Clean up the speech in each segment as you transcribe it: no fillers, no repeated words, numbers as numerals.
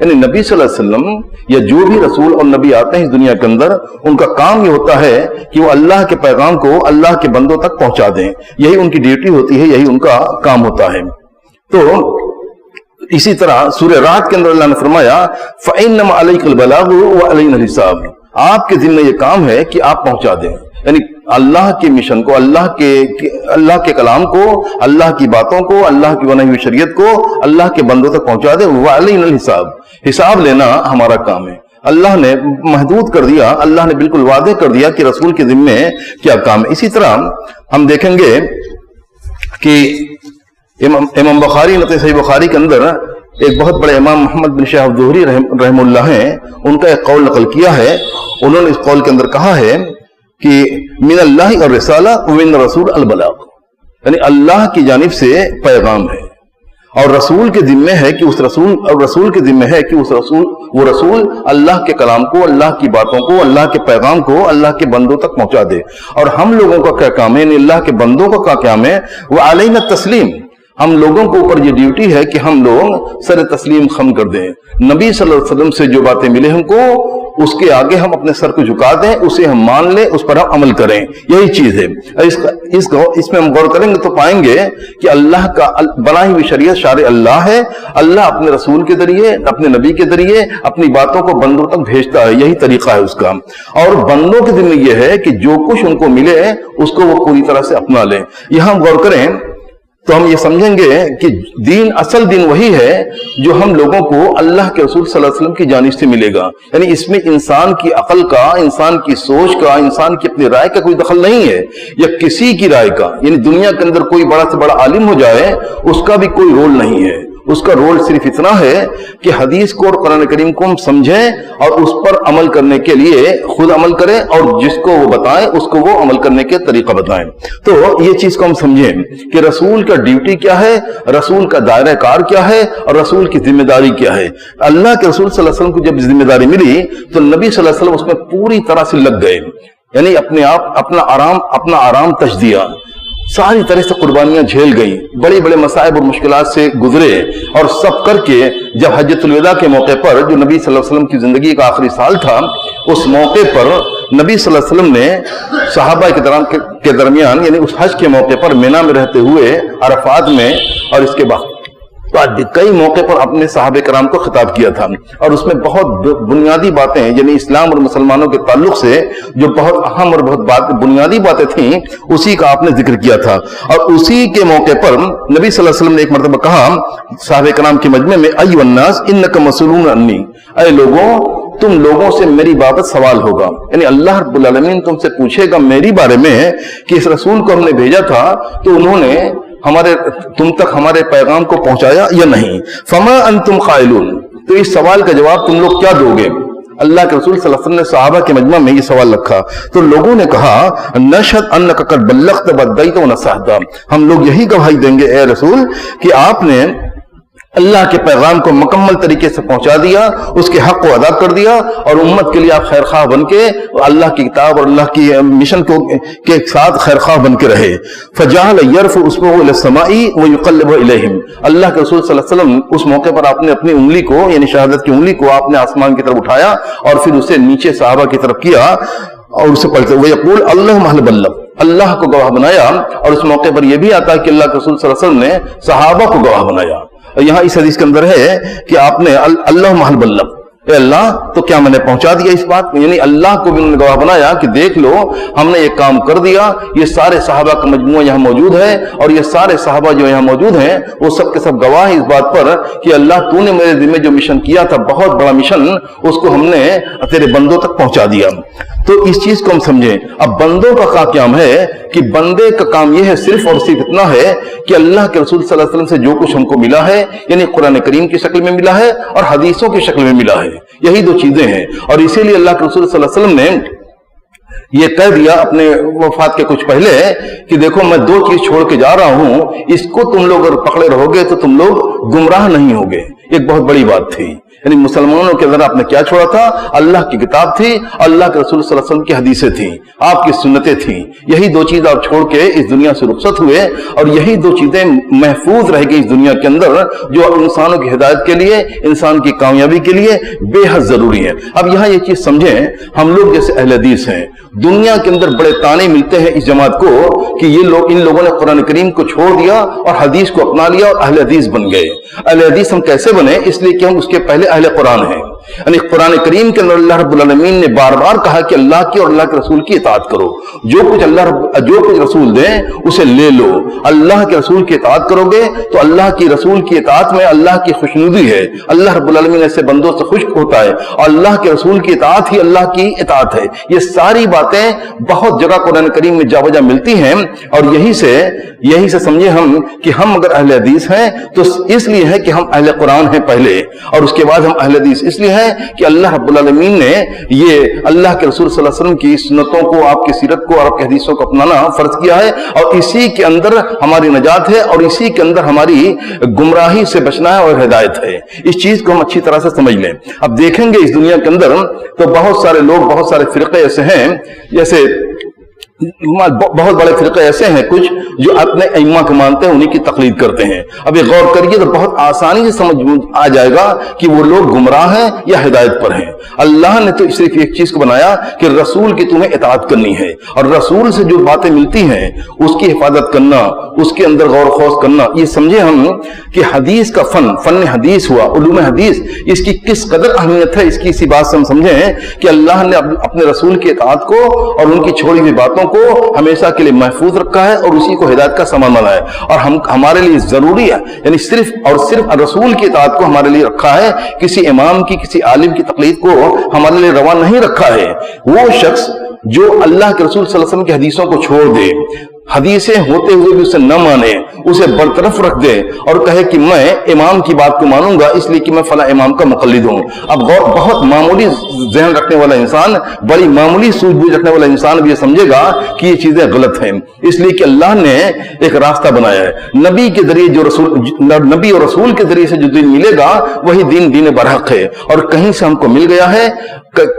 یعنی نبی صلی اللہ علیہ وسلم یا جو بھی رسول اور نبی آتے ہیں اس دنیا کے اندر، ان کا کام یہ ہوتا ہے کہ وہ اللہ کے پیغام کو اللہ کے بندوں تک پہنچا دیں، یہی ان کی ڈیوٹی ہوتی ہے، یہی ان کا کام ہوتا ہے۔ تو اسی طرح سورہ رعد کے اندر اللہ نے فرمایا فَإِنَّمَا عَلَيْكَ الْبَلَاغُ وَعَلَيْنَا الْحِسَابُ، آپ کے ذمہ یہ کام ہے کہ آپ پہنچا دیں، یعنی اللہ کے مشن کو، اللہ کے کلام کو، اللہ کی باتوں کو، اللہ کی بنائی ہوئی شریعت کو اللہ کے بندوں تک پہنچا دیں۔ وَعَلَيْنَا الْحِسَابُ، حساب لینا ہمارا کام ہے۔ اللہ نے محدود کر دیا، اللہ نے بالکل واضح کر دیا کہ رسول کے ذمے کیا کام ہے۔ اسی طرح ہم دیکھیں گے کہ امام بخاری صحیح بخاری کے اندر ایک بہت بڑے امام محمد بن شہاب زہری رحم اللہ ہیں، ان کا ایک قول نقل کیا ہے۔ انہوں نے اس قول کے اندر کہا ہے کہ من اللہ الرسالہ ومن رسول البلاغ، یعنی اللہ کی جانب سے پیغام ہے اور رسول کے ذمے ہے کہ وہ رسول اللہ کے کلام کو، اللہ کی باتوں کو، اللہ کے پیغام کو اللہ کے بندوں تک پہنچا دے۔ اور ہم لوگوں کا کیا کام ہے، یعنی اللہ کے بندوں کا کیا کام ہے، وہ علینا التسلیم، ہم لوگوں کو اوپر یہ ڈیوٹی ہے کہ ہم لوگ سر تسلیم خم کر دیں۔ نبی صلی اللہ علیہ وسلم سے جو باتیں ملے ہم کو، اس کے آگے ہم اپنے سر کو جھکا دیں، اسے ہم مان لیں، اس پر ہم عمل کریں، یہی چیز ہے۔ اس میں ہم غور کریں گے تو پائیں گے کہ اللہ کا بنائی ہوئی شریعت شارع اللہ ہے، اللہ اپنے رسول کے ذریعے، اپنے نبی کے ذریعے اپنی باتوں کو بندوں تک بھیجتا ہے، یہی طریقہ ہے اس کا۔ اور بندوں کے ذمہ یہ ہے کہ جو کچھ ان کو ملے اس کو وہ پوری طرح سے اپنا لیں۔ یہاں ہم غور کریں تو ہم یہ سمجھیں گے کہ اصل دین وہی ہے جو ہم لوگوں کو اللہ کے رسول صلی اللہ علیہ وسلم کی جانب سے ملے گا، یعنی اس میں انسان کی عقل کا، انسان کی سوچ کا، انسان کی اپنی رائے کا کوئی دخل نہیں ہے، یا کسی کی رائے کا، یعنی دنیا کے اندر کوئی بڑا سے بڑا عالم ہو جائے اس کا بھی کوئی رول نہیں ہے۔ اس کا رول صرف اتنا ہے کہ حدیث کو اور قرآن کریم کو ہم سمجھیں اور اس پر عمل کرنے کے لیے خود عمل کریں، اور جس کو وہ بتائیں اس کو وہ عمل کرنے کے طریقہ بتائیں۔ تو یہ چیز کو ہم سمجھیں کہ رسول کا ڈیوٹی کیا ہے، رسول کا دائرہ کار کیا ہے، اور رسول کی ذمہ داری کیا ہے۔ اللہ کے رسول صلی اللہ علیہ وسلم کو جب ذمہ داری ملی تو نبی صلی اللہ علیہ وسلم اس میں پوری طرح سے لگ گئے، یعنی اپنا آرام تج دیا، ساری طرح سے قربانیاں جھیل گئیں، بڑے بڑے مصائب اور مشکلات سے گزرے، اور سب کر کے جب حجۃ الوداع کے موقع پر جو نبی صلی اللہ علیہ وسلم کی زندگی کا آخری سال تھا، اس موقع پر نبی صلی اللہ علیہ وسلم نے صحابہ کے درمیان، یعنی اس حج کے موقع پر مینا میں رہتے ہوئے، عرفات میں، اور اس کے بعد کئی موقع پر اپنے صحابہ کرام کو خطاب کیا تھا، اور اس میں بہت بنیادی باتیں، یعنی اسلام اور مسلمانوں کے تعلق سے جو بہت اہم اور بہت بنیادی باتیں تھیں، اسی کا آپ نے ذکر کیا تھا۔ اور اسی کے موقع پر نبی صلی اللہ علیہ وسلم نے ایک مرتبہ کہا صحابہ کرام کے مجمع میں، ایھا الناس انک مسئولون عنی، اے لوگوں تم لوگوں سے میری بابت سوال ہوگا، یعنی اللہ رب العالمین تم سے پوچھے گا میری بارے میں کہ اس رسول کو ہم نے بھیجا تھا تو انہوں نے تم تک ہمارے پیغام کو پہنچایا یا نہیں۔ فما انتم قائلون، تو اس سوال کا جواب تم لوگ کیا دو گے؟ اللہ کے رسول صلی اللہ علیہ وسلم نے صحابہ کے مجمع میں یہ سوال رکھا تو لوگوں نے کہا نشہد انک قد بلغت ودیت ونصحت، ہم لوگ یہی گواہی دیں گے اے رسول کہ آپ نے اللہ کے پیغام کو مکمل طریقے سے پہنچا دیا، اس کے حق کو ادا کر دیا، اور امت کے لیے آپ خیر خواہ بن کے اللہ کی کتاب اور اللہ کی مشن کے ساتھ خیر خواہ بن کے رہے۔ فجعل يرفع اصبعه الى السماء ويقلب اليهم، اللہ کے رسول صلی اللہ علیہ وسلم اس موقع پر آپ نے اپنی انگلی کو، یعنی شہادت کی انگلی کو آپ نے آسمان کی طرف اٹھایا اور پھر اسے نیچے صحابہ کی طرف کیا اور اسے پڑھتے ہوئے یقول اللہم اہل بلغ، اللہ کو گواہ بنایا۔ اور اس موقع پر یہ بھی آتا ہے کہ اللہ کے رسول صلی اللہ علیہ وسلم نے صحابہ کو گواہ بنایا۔ یہاں اس حدیث کے اندر ہے کہ آپ نے اللہم اہل بلغ، اے اللہ تو کیا میں نے پہنچا دیا اس بات میں، یعنی اللہ کو بھی انہوں نے گواہ بنایا کہ دیکھ لو ہم نے یہ کام کر دیا۔ یہ سارے صحابہ کا مجموعہ یہاں موجود ہے، اور یہ سارے صحابہ جو یہاں موجود ہیں وہ سب کے سب گواہ ہیں اس بات پر کہ اللہ تو نے میرے ذمہ جو مشن کیا تھا، بہت بڑا مشن، اس کو ہم نے تیرے بندوں تک پہنچا دیا۔ تو اس چیز کو ہم سمجھیں۔ اب بندوں کا کیا کام ہے کہ بندے کا کام یہ ہے صرف اور صرف اتنا ہے کہ اللہ کے رسول صلی اللہ علیہ وسلم سے جو کچھ ہم کو ملا ہے، یعنی قرآن کریم کی شکل میں ملا ہے اور حدیثوں کی شکل میں ملا ہے، یہی دو چیزیں ہیں۔ اور اسی لیے اللہ کے رسول صلی اللہ علیہ وسلم نے یہ کہہ دیا اپنے وفات کے کچھ پہلے کہ دیکھو میں دو چیز چھوڑ کے جا رہا ہوں، اس کو تم لوگ اگر پکڑے رہو گے تو تم لوگ گمراہ نہیں ہوگے۔ ایک بہت بڑی بات تھی، یعنی مسلمانوں کے اندر آپ نے کیا چھوڑا تھا؟ اللہ کی کتاب تھی، اللہ کے رسول صلی اللہ علیہ وسلم کی حدیثیں تھیں، آپ کی سنتیں تھیں، یہی دو چیز آپ چھوڑ کے اس دنیا سے رخصت ہوئے، اور یہی دو چیزیں محفوظ رہ گئی اس دنیا کے اندر، جو انسانوں کی ہدایت کے لیے، انسان کی کامیابی کے لیے بے حد ضروری ہے۔ اب یہاں یہ چیز سمجھیں، ہم لوگ جیسے اہل حدیث ہیں، دنیا کے اندر بڑے تانے ملتے ہیں اس جماعت کو کہ یہ لوگ، ان لوگوں نے قرآن کریم کو چھوڑ دیا اور حدیث کو اپنا لیا اور اہل حدیث بن گئے۔ اہل حدیث ہم کیسے بنے؟ اس لیے کہ ہم اس کے پہلے اہل قرآن ہیں، یعنی قرآن کریم کے اندر اللہ رب العالمین نے بار بار کہا کہ اللہ کی اور اللہ کے رسول کی اطاعت کرو، جو کچھ رسول دیں اسے لے لو۔ اللہ کے رسول کی اطاعت کرو گے تو اللہ کی رسول کی اطاعت میں اللہ کی خوشنودی ہے، اللہ رب العالمین ایسے بندوں سے خوش ہوتا ہے، اور اللہ کے رسول کی اطاعت ہی اللہ کی اطاعت ہے۔ یہ ساری باتیں بہت جگہ قرآن کریم میں جا بجا ملتی ہیں، اور یہی سے سمجھے ہم کہ ہم اگر اہل حدیث ہیں تو اس لیے ہے کہ ہم اہل قرآن ہیں پہلے، اور اس کے بعد ہم اہل حدیث اس لیے ہے کہ اللہ رب العالمین نے یہ اللہ کے رسول صلی اللہ علیہ وسلم کی سنتوں کو، آپ کی سیرت کو اور آپ کی حدیثوں کو اپنانا فرض کیا ہے، اور اسی کے اندر ہماری نجات ہے، اور اسی کے اندر ہماری گمراہی سے بچنا ہے اور ہدایت ہے۔ اس چیز کو ہم اچھی طرح سے سمجھ لیں۔ اب دیکھیں گے اس دنیا کے اندر تو بہت سارے لوگ، بہت سارے فرقے ایسے ہیں، جیسے بہت بڑے فرقے ایسے ہیں کچھ جو اپنے ائمہ کو مانتے ہیں، انہیں کی تقلید کرتے ہیں۔ اب یہ غور کریے تو بہت آسانی سے سمجھ آ جائے گا کہ وہ لوگ گمراہ ہیں یا ہدایت پر ہیں۔ اللہ نے تو صرف ایک چیز کو بنایا کہ رسول کی تمہیں اطاعت کرنی ہے، اور رسول سے جو باتیں ملتی ہیں اس کی حفاظت کرنا، اس کے اندر غور و خوض کرنا۔ یہ سمجھے ہم کہ حدیث کا فن حدیث ہوا، علوم حدیث، اس کی کس قدر اہمیت ہے، اس کی اسی بات سے ہم سمجھیں کہ اللہ نے اپنے رسول کی اطاعت کو اور ان کی چھوڑی ہوئی باتوں کو ہمیشہ کے لیے محفوظ رکھا ہے، اور اسی کو ہدایت کا سامان بنا ہے، اور ہمارے لیے ضروری ہے، یعنی صرف اور صرف رسول کی اطاعت کو ہمارے لیے رکھا ہے، کسی امام کی، کسی عالم کی تقلید کو ہمارے لیے روا نہیں رکھا ہے۔ وہ شخص جو اللہ کے رسول صلی اللہ علیہ وسلم کی حدیثوں کو چھوڑ دے، حدیثیں ہوتے ہوئے بھی اسے نہ مانے، اسے برطرف رکھ دے اور کہے کہ میں امام کی بات کو مانوں گا اس لیے کہ میں فلاں امام کا مقلد ہوں۔ اب بہت معمولی ذہن رکھنے والا انسان، بڑی معمولی سوجھ بوجھ رکھنے والا انسان بھی یہ سمجھے گا کہ یہ چیزیں غلط ہیں، اس لیے کہ اللہ نے ایک راستہ بنایا ہے۔ نبی کے ذریعے نبی اور رسول کے ذریعے سے جو دین ملے گا وہی دین برحق ہے، اور کہیں سے ہم کو مل گیا ہے،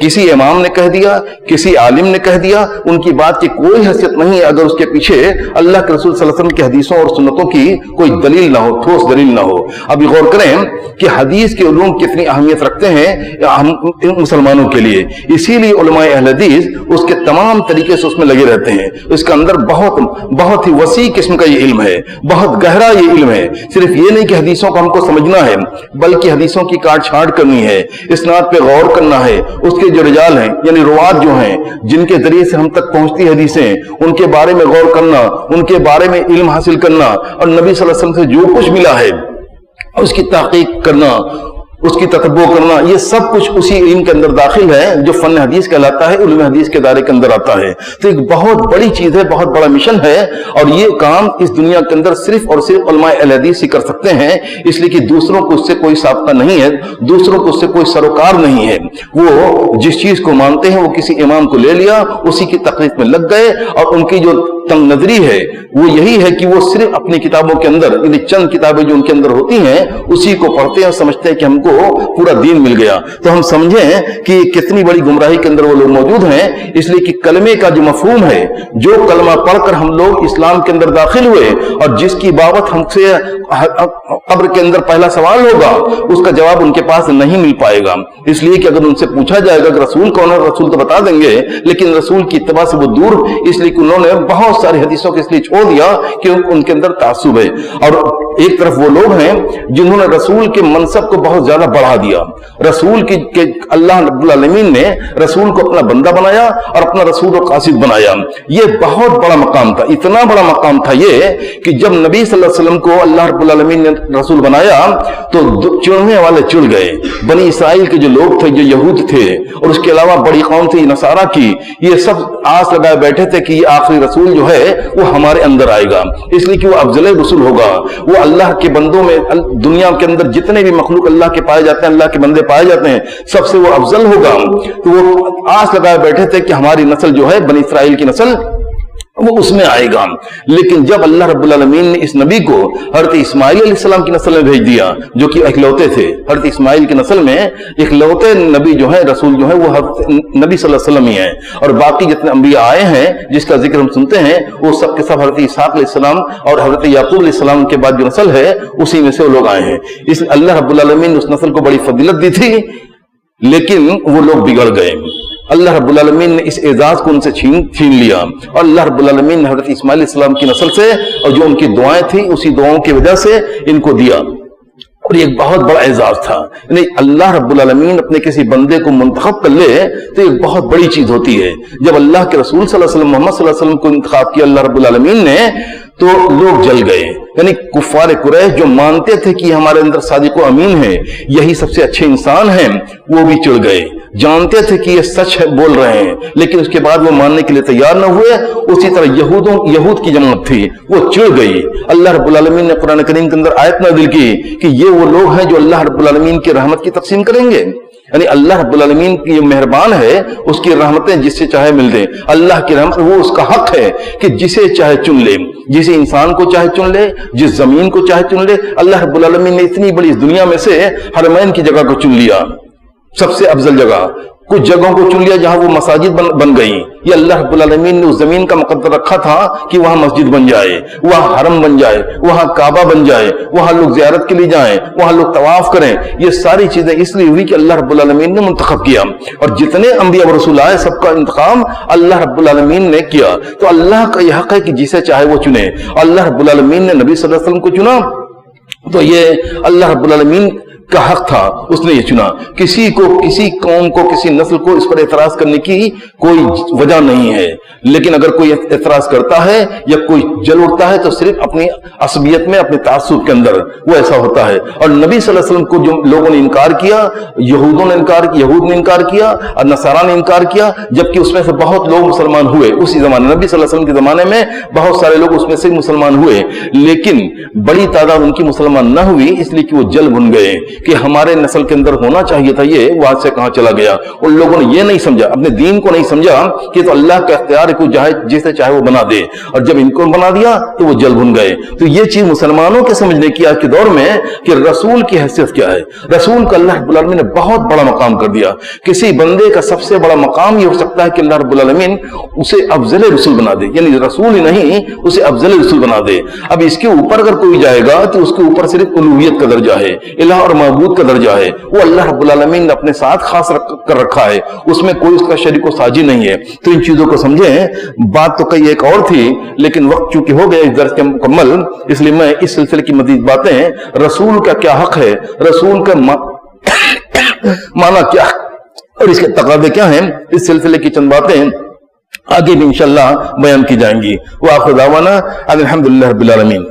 کسی امام نے کہہ دیا، کسی عالم نے کہہ دیا، ان کی بات کی کوئی حیثیت نہیں ہے اگر اس کے پیچھے اللہ کے رسول صلی اللہ علیہ وسلم کی حدیثوں اور سنتوں کی کوئی دلیل نہ ہو، ٹھوس دلیل نہ ہو۔ اب یہ غور کریں کہ حدیث کے علوم کتنی اہمیت رکھتے ہیں ہم مسلمانوں کے لیے، اسی لیے علماء اہل حدیث اس کے تمام طریقے سے اس میں لگے رہتے ہیں۔ اس کے اندر بہت ہی وسیع قسم کا یہ علم ہے، بہت گہرا یہ علم ہے۔ صرف یہ نہیں کہ حدیثوں کو ہم کو سمجھنا ہے، بلکہ حدیثوں کی کاٹ چھانٹ کرنی ہے، اسناد پہ غور کرنا ہے، اس کے جو رجال ہیں یعنی روات جو ہیں جن کے ذریعے سے ہم تک پہنچتی حدیثیں، ان کے بارے میں غور کرنا، ان کے بارے میں علم حاصل کرنا، اور نبی صلی اللہ علیہ وسلم سے جو کچھ ملا ہے اس کی تحقیق کرنا، اس کی تتبع کرنا، یہ سب کچھ اسی علم کے اندر داخل ہے جو فن حدیث کہلاتا ہے، علم حدیث کے دائرے کے اندر آتا ہے۔ تو ایک بہت بڑی چیز ہے، بہت بڑا مشن ہے، اور یہ کام اس دنیا کے اندر صرف اور صرف علماء اہل حدیث ہی کر سکتے ہیں، اس لیے کہ دوسروں کو اس سے کوئی سابقہ نہیں ہے، دوسروں کو اس سے کوئی سروکار نہیں ہے۔ وہ جس چیز کو مانتے ہیں وہ کسی امام کو لے لیا، اسی کی تقلید میں لگ گئے، اور ان کی جو تنگ نظری ہے وہ یہی ہے کہ وہ صرف اپنی کتابوں کے اندر، یعنی چند کتابیں جو ان کے اندر ہوتی ہیں اسی کو پڑھتے ہیں اور سمجھتے ہیں کہ ہم کو پورا دین مل گیا۔ تو ہم سمجھیں کہ کتنی بڑی گمراہی کے اندر وہ لوگ موجود ہیں، اس لیے کہ کلمے کا جو مفہوم ہے، جو کلمہ پڑھ کر ہم لوگ اسلام کے اندر داخل ہوئے اور جس کی بابت ہم سے قبر کے اندر پہلا سوال ہوگا، اس کا جواب ان کے پاس نہیں مل پائے گا، اس لیے کہ اگر ان سے پوچھا جائے گا کہ رسول کون ہے، رسول تو بتا دیں گے، لیکن رسول کی اتباع سے وہ دور، اس لیے کہ انہوں نے بہت ساری حدیثوں کو اس لیے چھوڑ دیا کہ ان کے اندر تعصب ہے۔ اور ایک طرف وہ لوگ ہیں جنہوں نے رسول کے منصب کو بہت زیادہ بڑھا دیا، رسول کے اللہ رب العالمین نے رسول کو اپنا بندہ بنایا اور اپنا رسول و قاصد بنایا۔ یہ بہت بڑا مقام تھا، اتنا بڑا مقام تھا یہ کہ جب نبی صلی اللہ علیہ وسلم کو اللہ رب العالمین نے رسول بنایا تو چڑھنے والے چڑھ گئے، بنی اسرائیل کے جو لوگ تھے، جو یہود تھے، اور اس کے علاوہ بڑی قوم تھی نصارہ کی، یہ سب آس لگائے بیٹھے تھے کہ یہ آخری رسول جو ہے وہ ہمارے اندر آئے گا، اس لیے کہ وہ افضل رسول ہوگا، وہ اللہ کے بندوں میں، دنیا کے اندر جتنے بھی مخلوق اللہ کے پائے جاتے ہیں، اللہ کے بندے پائے جاتے ہیں، سب سے وہ افضل ہوگا۔ تو وہ آس لگائے بیٹھے تھے کہ ہماری نسل جو ہے بنی اسرائیل کی نسل وہ اس میں آئے گا. لیکن جب اللہ رب العالمین نے اس نبی کو حضرت اسماعیل علیہ السلام کی نسل میں بھیج دیا جو کہ اکلوتے تھے، حضرت اسماعیل کی نسل میں اکلوتے نبی جو ہے، رسول جو ہے، وہ حضرت نبی صلی اللہ علیہ وسلم ہی ہیں، اور باقی جتنے انبیاء آئے ہیں جس کا ذکر ہم سنتے ہیں وہ سب کے سب حضرت اسحاق علیہ السلام اور حضرت یعقوب علیہ السلام کے بعد جو نسل ہے اسی میں سے وہ لوگ آئے ہیں. اس لیے اللہ رب العالمین نے اس نسل کو بڑی فضیلت دی تھی، لیکن وہ لوگ بگڑ گئے. اللہ رب العالمین نے اس اعزاز کو ان سے چھین لیا، اور اللہ رب العالمین نے حضرت اسماعیل علیہ السلام کی نسل سے اور جو ان کی دعائیں تھیں اسی دعاؤں کی وجہ سے ان کو دیا. اور یہ ایک بہت بڑا اعزاز تھا. یعنی اللہ رب العالمین اپنے کسی بندے کو منتخب کر لے تو ایک بہت بڑی چیز ہوتی ہے. جب اللہ کے رسول صلی اللہ علیہ وسلم محمد صلی اللہ علیہ وسلم کو انتخاب کیا اللہ رب العالمین نے تو لوگ جل گئے. یعنی کفار قریش جو مانتے تھے کہ ہمارے اندر صادق و امین ہے، یہی سب سے اچھے انسان ہیں، وہ بھی چڑ گئے. جانتے تھے کہ یہ سچ ہے بول رہے ہیں، لیکن اس کے بعد وہ ماننے کے لیے تیار نہ ہوئے. اسی طرح یہود کی جماعت تھی، وہ چڑ گئی. اللہ رب العالمین نے قرآن کریم کے اندر آیت نازل کی کہ یہ وہ لوگ ہیں جو اللہ رب العالمین کی رحمت کی تقسیم کریں گے. یعنی اللہ رب العالمین کی مہربان ہے، اس کی رحمتیں جس سے چاہے مل دیں. اللہ کی رحمت وہ اس کا حق ہے کہ جسے چاہے چن لے، جسے انسان کو چاہے چن لے، جس زمین کو چاہے چن لے. اللہ رب العالمین نے اتنی بڑی اس دنیا میں سے حرمین کی جگہ کو چن لیا، سب سے افضل جگہ. کچھ جگہوں کو چن لیا جہاں وہ مساجد بن گئیں. یہ اللہ رب العالمین نے اس زمین کا مقدر رکھا تھا کہ وہاں مسجد بن جائے، وہاں حرم بن جائے، وہاں کعبہ بن جائے، وہاں لوگ زیارت کے لیے جائیں، وہاں لوگ طواف کریں. یہ ساری چیزیں اس لیے ہوئی کہ اللہ رب العالمین نے منتخب کیا. اور جتنے انبیاء و رسول آئے سب کا انتخاب اللہ رب العالمین نے کیا. تو اللہ کا یہ حق ہے کہ جسے چاہے وہ چنے. اللہ رب العالمین نے نبی صلی اللہ علیہ وسلم کو چنا تو یہ اللہ رب العالمین کا حق تھا، اس نے یہ چنا. کسی کو، کسی قوم کو، کسی نسل کو اس پر اعتراض کرنے کی کوئی وجہ نہیں ہے. لیکن اگر کوئی اعتراض کرتا ہے یا کوئی جل اٹھتا ہے تو صرف اپنی عصبیت میں، اپنے تعصب کے اندر وہ ایسا ہوتا ہے. اور نبی صلی اللہ علیہ وسلم کو جو لوگوں نے انکار کیا، یہود نے انکار کیا اور نصارہ نے انکار کیا، جبکہ اس میں سے بہت لوگ مسلمان ہوئے. اسی زمانے نبی صلی اللہ علیہ وسلم کے زمانے میں بہت سارے لوگ اس میں سے مسلمان ہوئے، لیکن بڑی تعداد ان کی مسلمان نہ ہوئی اس لیے کہ وہ جل بن گئے کہ ہمارے نسل کے اندر ہونا چاہیے تھا، یہ وہاں سے کہاں چلا گیا. ان لوگوں نے یہ نہیں سمجھا، اپنے دین کو نہیں سمجھا کہ تو اللہ کا اختیار ہے، کوئی جسے چاہے وہ بنا دے. اور جب ان کو بنا دیا تو وہ جل بن گئے. تو یہ چیز مسلمانوں کے سمجھنے کی آج کے دور میں کہ رسول کی حیثیت کیا ہے. رسول کو اللہ رب العالمین نے بہت بڑا مقام کر دیا. کسی بندے کا سب سے بڑا مقام یہ ہو سکتا ہے کہ اللہ رب العالمین اسے افضل رسول بنا دے. یعنی رسول ہی نہیں، اسے افضل رسول بنا دے. اب اس کے اوپر اگر کوئی جائے گا تو اس کے اوپر صرف الوہیت کا درجہ ہے، الہ اور معبود کا درجہ ہے. وہ اللہ رب العالمین نے اپنے ساتھ خاص کر رکھا ہے، اس میں کوئی اس کا شریک و ساجی نہیں ہے. تو ان چیزوں کو سمجھیں. بات تو کئی ایک اور تھی لیکن وقت چونکہ ہو گیا اس درس کے مکمل، اس لیے میں اس سلسلے کی مزید باتیں، رسول کا کیا حق ہے، رسول کا معنی کیا اور اس کے تقاضے کیا ہیں، اس سلسلے کی چند باتیں آگے بھی انشاءاللہ بیان کی جائیں گی. وآخر دعوانا الحمدللہ رب العالمین.